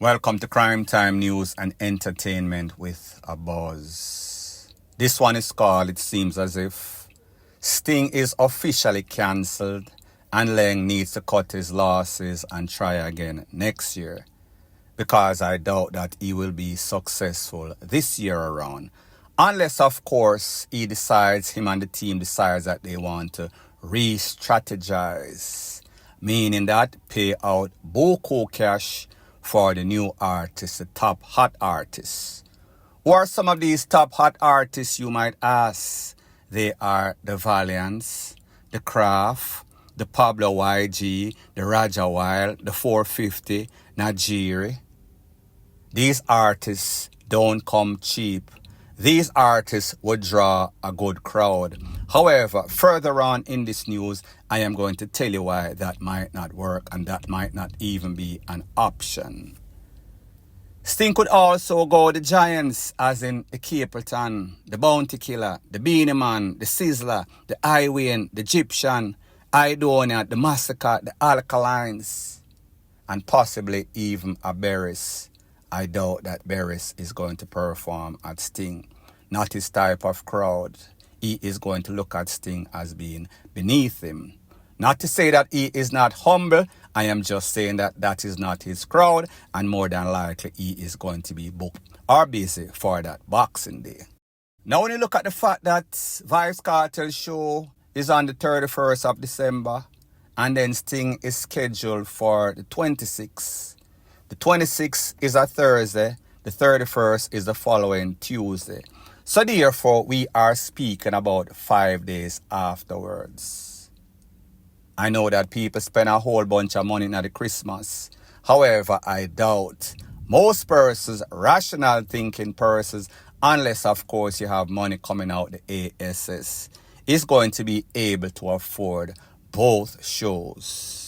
Welcome to Crime Time News and Entertainment with a Buzz. This one is called It Seems As If. Sting is officially cancelled and Laing needs to cut his losses and try again next year, because I doubt that he will be successful this year around. Unless, of course, him and the team decides that they want to re-strategize, meaning that pay out buku cash for the new artists, the top hot artists. Who are some of these top hot artists, you might ask? They are the Valiants, the Craft, the Pablo YG, the Raja Wild, the 450, Najiri. These artists don't come cheap. These artists would draw a good crowd. However, further on in this news, I am going to tell you why that might not work and that might not even be an option. Sting could also go the Giants, as in the Capleton, the Bounty Killer, the Beanie Man, the Sizzler, the Iwin, the Egyptian, Idonia, the Massacre, the Alkalines, and possibly even a Beres. I doubt that Beres is going to perform at Sting. Not his type of crowd. He is going to look at Sting as being beneath him. Not to say that he is not humble. I am just saying that that is not his crowd, and more than likely he is going to be booked or busy for that Boxing Day. Now when you look at the fact that Vybz Kartel show is on the 31st of December, and then Sting is scheduled for the 26th. The 26th is a Thursday, the 31st is the following Tuesday. So therefore, we are speaking about 5 days afterwards. I know that people spend a whole bunch of money at the Christmas. However, I doubt most persons, rational thinking persons, unless of course you have money coming out the ASS, is going to be able to afford both shows.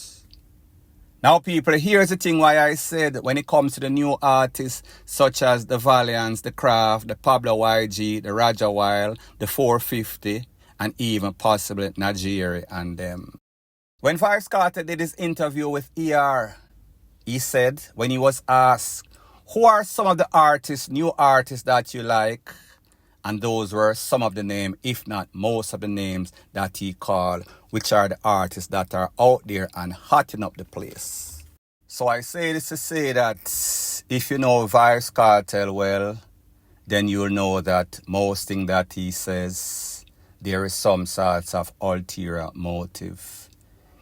Now people, here's the thing why I said when it comes to the new artists such as the Valiants, the Craft, the Pablo YG, the Raja Wild, the 450, and even possibly Najiri and them. When Vybz Kartel did his interview with ER, he said when he was asked, who are some of the artists, new artists that you like? And those were some of the names, if not most of the names that he called, which are the artists that are out there and hotting up the place. So I say this to say that if you know Vybz Kartel well, then you'll know that most thing that he says, there is some sorts of ulterior motive.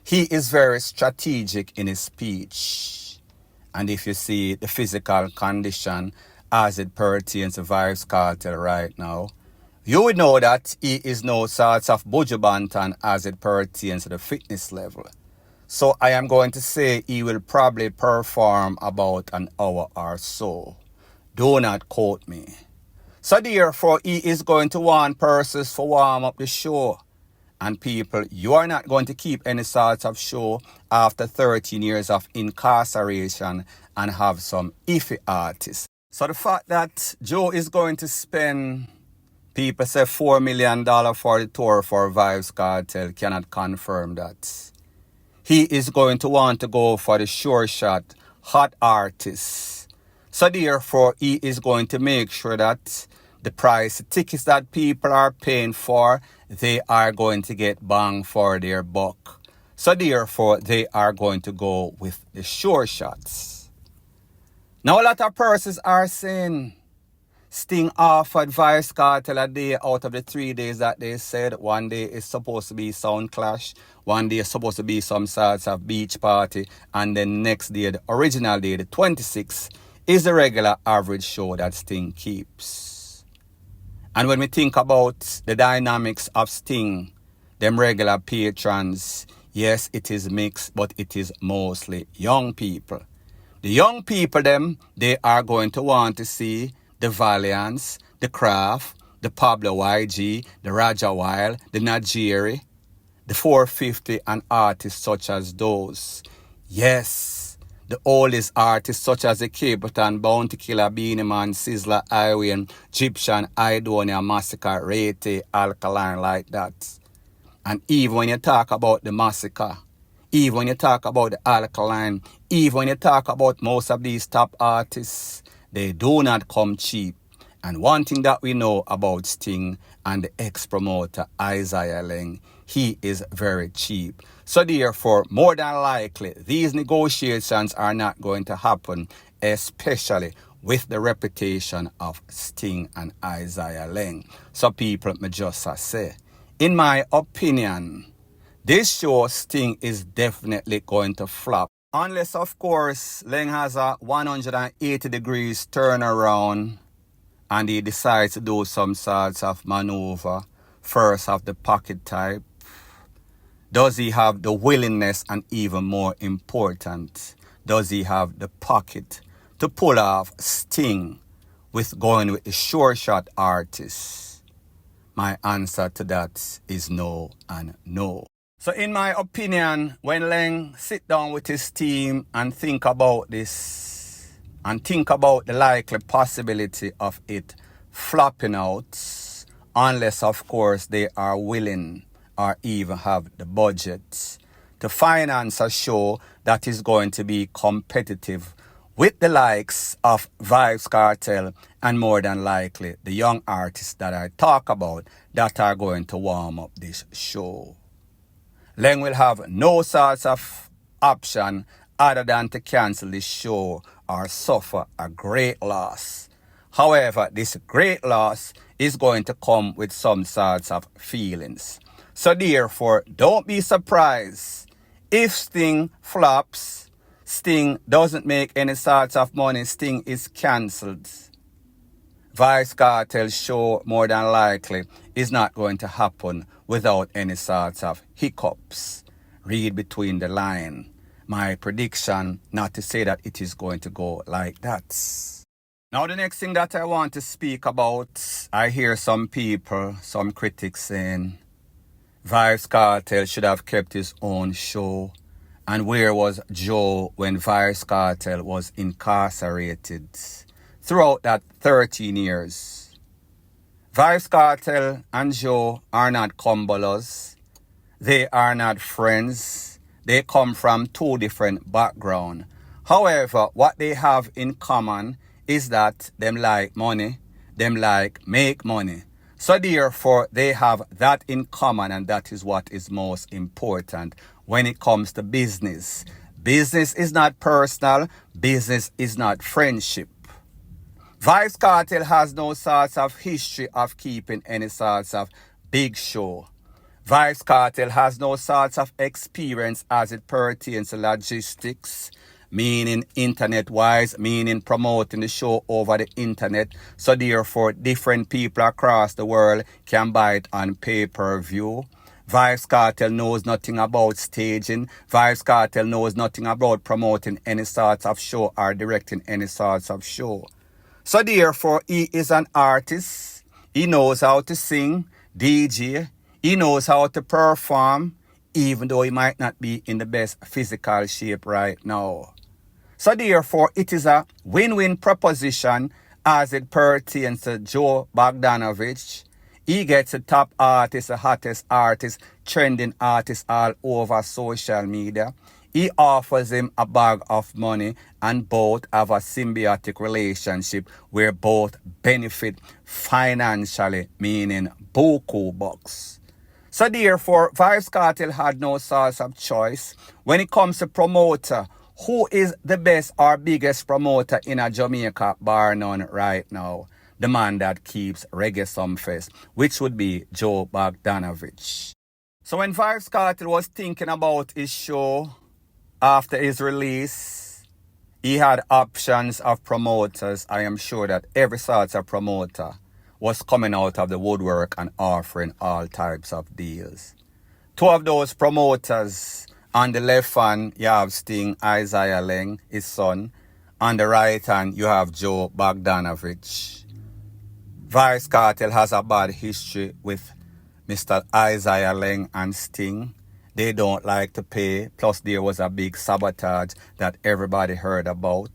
He is very strategic in his speech. And if you see the physical condition as it pertains to Vybz Kartel right now, you would know that he is no sorts of Buju Banton as it pertains to the fitness level. So I am going to say he will probably perform about an hour or so. Do not quote me. So therefore, he is going to want persons for warm up the show. And people, you are not going to keep any sort of show after 13 years of incarceration and have some iffy artists. So the fact that Joe is going to spend, people say $4 million for the tour for Vybz Kartel cannot confirm that. He is going to want to go for the sure shot, hot artists. So therefore, he is going to make sure that the price tickets that people are paying for, they are going to get bang for their buck. So therefore, they are going to go with the sure shots. Now a lot of persons are saying Sting offered Vybz Kartel a day out of the 3 days that they said. One day is supposed to be sound clash, one day is supposed to be some sorts of beach party, and then next day, the original day, the 26th, is the regular average show that Sting keeps. And when we think about the dynamics of Sting, them regular patrons, yes, it is mixed, but it is mostly young people. The young people, they are going to want to see the Valiants, the Craft, the Pablo YG, the Raja Wild, the Najiri, the 450, and artists such as those. Yes, the oldest artists such as the Capleton, Bounty Killer, Beanie Man, Sizzler, Iwin, Egyptian, Idonia, Massacre, Rete, Alkaline, like that. And even when you talk about the Massacre, even when you talk about the Alkaline, Even when you talk about most of these top artists, they do not come cheap. And one thing that we know about Sting and the ex-promoter Isaiah Laing, he is very cheap. So therefore, more than likely, these negotiations are not going to happen, especially with the reputation of Sting and Isaiah Laing. So people may just say, in my opinion, this show Sting is definitely going to flop. Unless, of course, Laing has a 180 degrees turnaround and he decides to do some sorts of maneuver, first of the pocket type. Does he have the willingness, and even more important, does he have the pocket to pull off Sting with going with the sure shot artist? My answer to that is no and no. So in my opinion, when Laing sit down with his team and think about this, and think about the likely possibility of it flopping out, unless of course they are willing or even have the budget to finance a show that is going to be competitive with the likes of Vybz Kartel and more than likely the young artists that I talk about that are going to warm up this show. Laing will have no sorts of option other than to cancel this show or suffer a great loss. However, this great loss is going to come with some sorts of feelings. So therefore, don't be surprised if Sting flops, Sting doesn't make any sorts of money, Sting is cancelled. Vybz Kartel's show more than likely is not going to happen without any sorts of hiccups. Read between the lines. My prediction, not to say that it is going to go like that. Now the next thing that I want to speak about, I hear some people, some critics saying, Vybz Kartel should have kept his own show. And where was Joe when Vybz Kartel was incarcerated throughout that 13 years? Vybz Kartel and Joe are not cumbelas. They are not friends. They come from two different backgrounds. However, what they have in common is that them like money, them like make money. So therefore, they have that in common, and that is what is most important when it comes to business. Business is not personal. Business is not friendship. Vybz Kartel has no sorts of history of keeping any sorts of big show. Vybz Kartel has no sorts of experience as it pertains to logistics, meaning internet-wise, meaning promoting the show over the internet. So therefore, different people across the world can buy it on pay-per-view. Vybz Kartel knows nothing about staging. Vybz Kartel knows nothing about promoting any sorts of show or directing any sorts of show. So therefore, he is an artist. He knows how to sing, DJ. He knows how to perform, even though he might not be in the best physical shape right now. So therefore, it is a win-win proposition as it pertains to Joe Bogdanovich. He gets a top artist, the hottest artist, trending artist all over social media. He offers him a bag of money, and both have a symbiotic relationship where both benefit financially, meaning buku bucks. So therefore, Vybz Kartel had no source of choice. When it comes to promoter, who is the best or biggest promoter in a Jamaica bar none right now? The man that keeps Reggae Sumfest, which would be Joe Bogdanovich. So when Vybz Kartel was thinking about his show after his release, he had options of promoters. I am sure that every sort of promoter was coming out of the woodwork and offering all types of deals. Two of those promoters, on the left hand, you have Sting, Isaiah Laing, his son. On the right hand, you have Joe Bogdanovich. Vybz Kartel has a bad history with Mr. Isaiah Laing and Sting. They don't like to pay. Plus, there was a big sabotage that everybody heard about.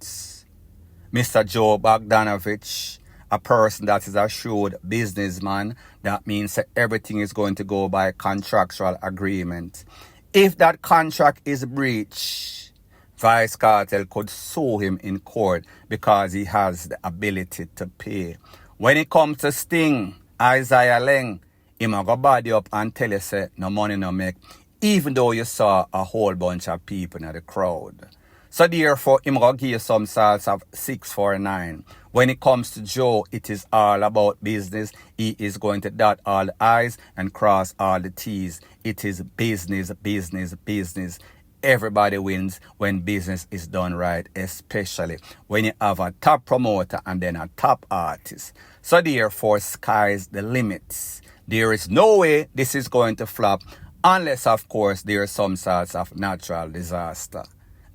Mr. Joe Bogdanovich, a person that is a shrewd businessman, that means that everything is going to go by contractual agreement. If that contract is breached, Vybz Kartel could sue him in court because he has the ability to pay. When it comes to Sting, Isaiah Laing, him a go body up and tell you say no money no make, even though you saw a whole bunch of people in the crowd. So therefore, him go give you some sorts of 649. When it comes to Joe, it is all about business. He is going to dot all the I's and cross all the T's. It is business, business, business. Everybody wins when business is done right, especially when you have a top promoter and then a top artist. So therefore, sky's the limits. There is no way this is going to flop unless, of course, there is some sorts of natural disaster.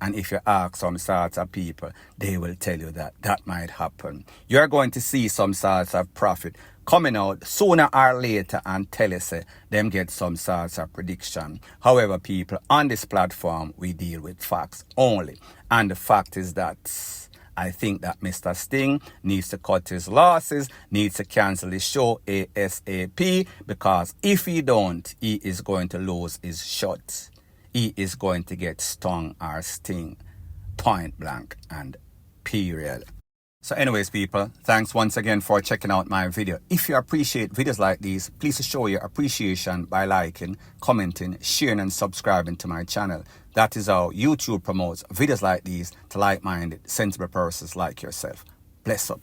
And if you ask some sorts of people, they will tell you that that might happen. You're going to see some sorts of profit coming out sooner or later and tell us them get some sorts of prediction. However, people, on this platform, we deal with facts only. And the fact is that I think that Mr. Sting needs to cut his losses, needs to cancel his show ASAP, because if he don't, he is going to lose his shot. He is going to get stung or sting, point blank and period. So anyways, people, thanks once again for checking out my video. If you appreciate videos like these, please show your appreciation by liking, commenting, sharing and subscribing to my channel. That is how YouTube promotes videos like these to like-minded, sensible persons like yourself. Bless up.